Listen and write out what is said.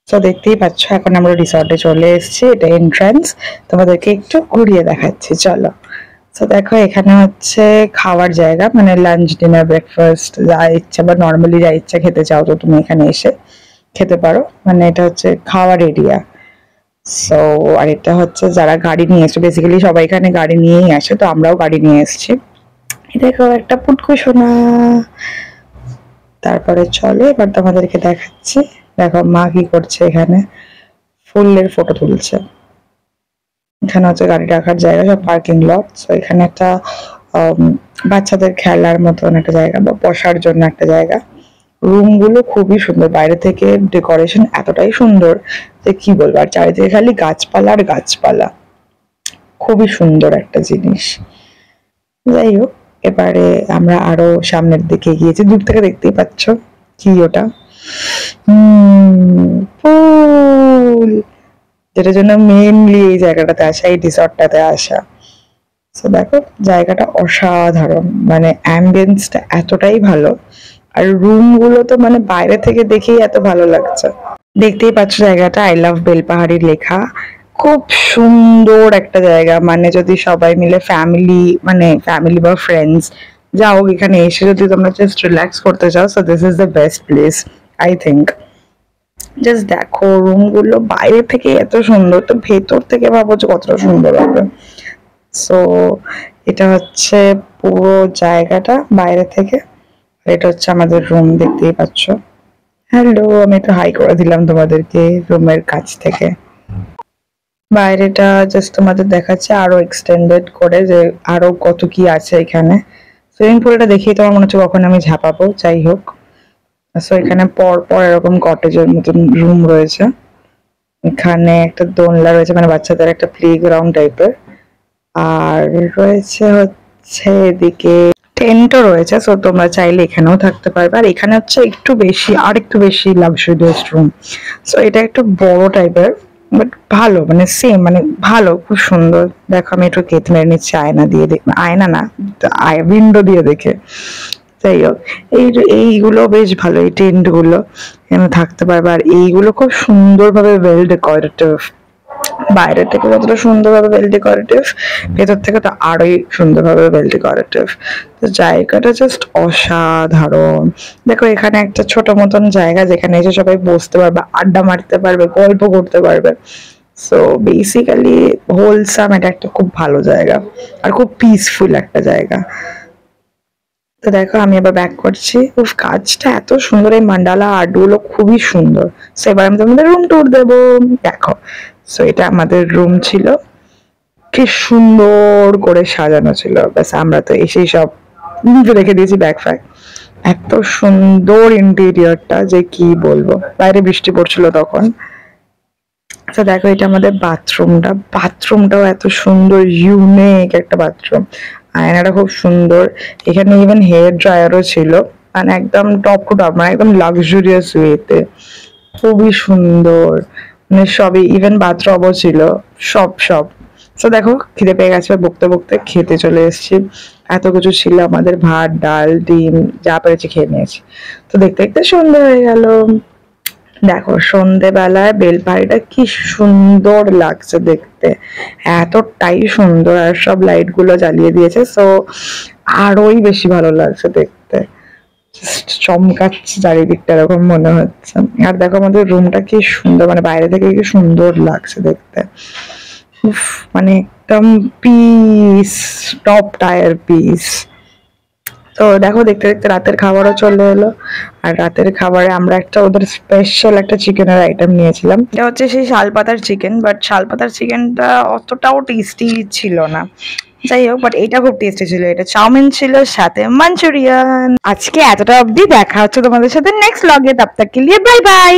তো দেখতেই পাচ্ছ এখন আমরা রিসর্টে চলে এসেছি, এটা এন্ট্রান্স। তোমাদেরকে একটু ঘুরিয়ে দেখাচ্ছি, চলো। তো দেখো এখানে হচ্ছে খাওয়ার জায়গা, মানে লাঞ্চ ডিনার ব্রেকফাস্ট যা ইচ্ছা বা নর্মালি যা ইচ্ছা খেতে চাও তো তুমি এখানে এসে খেতে পারো, মানে এটা হচ্ছে খাওয়ার এরিয়া। সো আর এটা হচ্ছে যারা গাড়ি নিয়ে এসছে, বেসিক্যালি সবাই এখানে গাড়ি নিয়েই আসে, তো আমরাও গাড়ি নিয়ে এসেছি। দেখো একটা পুটকু সোনা। তারপরে চলো এবার তোমাদেরকে দেখাচ্ছি। দেখো মা কি করছে, এখানে ফুলের ফটো তুলছে। এখানে হচ্ছে গাড়ি রাখার জায়গা, সব পার্কিং লট। সো এখানে একটা বাচ্চাদের খেলার মতন একটা জায়গা বা বসার জন্য একটা জায়গা। রুম গুলো খুবই সুন্দর, বাইরে থেকে ডেকোরেশন এতটাই সুন্দর যে কি বলবো। আর চারিদিকে খালি গাছপালা আর গাছপালা, খুবই সুন্দর একটা জিনিস। যাই হোক, এবারে আমরা আরো সামনের দিকে গিয়েছি, দূর থেকে দেখতেই পাচ্ছ কি ওটা, ফুল, যেটার জন্য মেইনলি এই জায়গাটাতে আসা, এই রিসর্টটাতে আসা। তো দেখো জায়গাটা অসাধারণ, মানে অ্যাম্বিয়েন্সটা এতটাই ভালো। আর রুম গুলো তো মানে বাইরে থেকে দেখেই এত ভালো লাগছে। দেখতেই পাচ্ছ জায়গাটা আই লাভ বেলপাহাড়ি লেখা। খুব সুন্দর একটা জায়গা, মানে যদি সবাই মিলে ফ্যামিলি বা ফ্রেন্ডস যাও এখানে এসে যদি তোমরা জাস্ট রিল্যাক্স করতে চাও, so this is the best place I think. Just দেখো রুম গুলো বাইরে থেকে এত সুন্দর, তো ভেতর থেকে ভাবো যে কতটা সুন্দর হবে। সো এটা হচ্ছে পুরো জায়গাটা বাইরে থেকে, এটা হচ্ছে আমাদের রুম, দেখতেই পাচ্ছ। হ্যালো, আমি একটু হাই করে দিলাম তোমাদেরকে রুমের কাছ থেকে। বাইরেটা জাস্ট তোমাদের দেখাচ্ছে আরো এক্সটেন্ডেড করে, যে আরো কত কি আছে এখানে। সুইমিং পুলটা দেখেই তোমার মনে হচ্ছে কখন আমি ঝাঁপাবো। যাই হোক, সো এখানে পর পর এরকম কটেজের মতন রুম রয়েছে। এখানে একটা দোলনা রয়েছে, মানে বাচ্চাদের একটা প্লে গ্রাউন্ড টাইপের। আর রয়েছে হচ্ছে এদিকে টেন্টও রয়েছে, সো তোমরা চাইলে এখানেও থাকতে পারবে। আর এখানে হচ্ছে একটু বেশি লাক্সারিয়াস রুম। সো এটা একটু বড় টাইপের, বাট ভালো, মানে সেম, মানে ভালো, খুব সুন্দর। দেখো আমি একটু কেত মেরে নিচ্ছি আয়না দিয়ে, আয়না না, উইন্ডো দিয়ে দেখে। যাই হোক, এইগুলো বেশ ভালো, এই টেন্ট গুলো এখানে থাকতে পারবে। আর এইগুলো খুব সুন্দরভাবে ওয়েল ডেকোরেটিভ, বাইরে থেকে যতটা সুন্দরভাবে ওয়েল ডেকোরেটিভ, ভেতর থেকে তো আরোই সুন্দরভাবে ওয়েল ডেকোরেটিভ। তো জায়গাটা জাস্ট অসাধারণ। দেখো এখানে একটা ছোট মতন জায়গা, যেখানে এসে সবাই বসতে পারবে, আড্ডা মারতে পারবে, গল্প করতে পারবে। সো বেসিক্যালি হোলসাম, এটা একটা খুব ভালো জায়গা আর খুব পিসফুল একটা জায়গা। তো দেখো আমি এবার ব্যাক করছি। উফ, কাজটা এত সুন্দর, এই মান্ডালা আর্ট গুলো খুবই সুন্দর। সো এবার আমি তোমাদের রুম ট্যুর দেবো, দেখো। সো এটা আমাদের রুম ছিল, কি সুন্দর করে সাজানো ছিল। ব্যাস আমরা তো এসেই সব নিজে রেখে দিয়েছি ব্যাগ ফ্যাগ। এত সুন্দর ইন্টেরিয়রটা যে কি বলবো, বাইরে বৃষ্টি পড়ছিল তখন। আচ্ছা দেখো এটা আমাদের বাথরুমটাও এত সুন্দর, ইউনিক একটা বাথরুম। আয়নাটা খুব সুন্দর, এখানে ইভেন হেয়ার ড্রায়ারও ছিল, মানে একদম টপ টু টপ, মানে একদম লাক্সুরিয়াস ওয়েতে, খুবই সুন্দর। মানে সবই, ইভেন বাথরুমও ছিল, সব। তো দেখো খিদে পেয়ে গেছে, বকতে বকতে খেতে চলে এসেছি। এত কিছু ছিল আমাদের, ভাত ডাল ডিম যা পেরেছি খেয়ে নিয়েছি। তো দেখতে দেখতে সন্ধ্যে হয়ে গেল। দেখো সন্ধেবেলায় বেলপাহাড়িটা কি সুন্দর লাগছে দেখতে, এতটাই সুন্দর। আর সব লাইট গুলো জ্বালিয়ে দিয়েছে, সো আরোই বেশি ভালো লাগছে দেখতে, চমকাচ্ছে চারিদিকটা এরকম মনে হচ্ছে। আর দেখো আমাদের রুমটা কি সুন্দর, মানে বাইরে থেকে কি সুন্দর লাগছে দেখতে। উফ, মানে একদম পিস, টপ টায়ার পিস। তো দেখো দেখতে দেখতে রাতের খাবারও চলে এলো। আর রাতের খাবারে আমরা একটা ওদের স্পেশাল একটা চিকেনের আইটেম নিয়েছিলাম, এটা হচ্ছে সেই শালপাতার চিকেন, বাট শালপাতার চিকেনটা অতটাও টেস্টি ছিল না। যাই হোক, বাট এটা খুব টেস্টি ছিল। এটা চাউমিন ছিল, সাথে মাঞ্চুরিয়ান। আজকে এতটা অবধি, দেখা হচ্ছে তোমাদের সাথে নেক্সট ব্লগে, তব তক কে লিয়ে বাই বাই।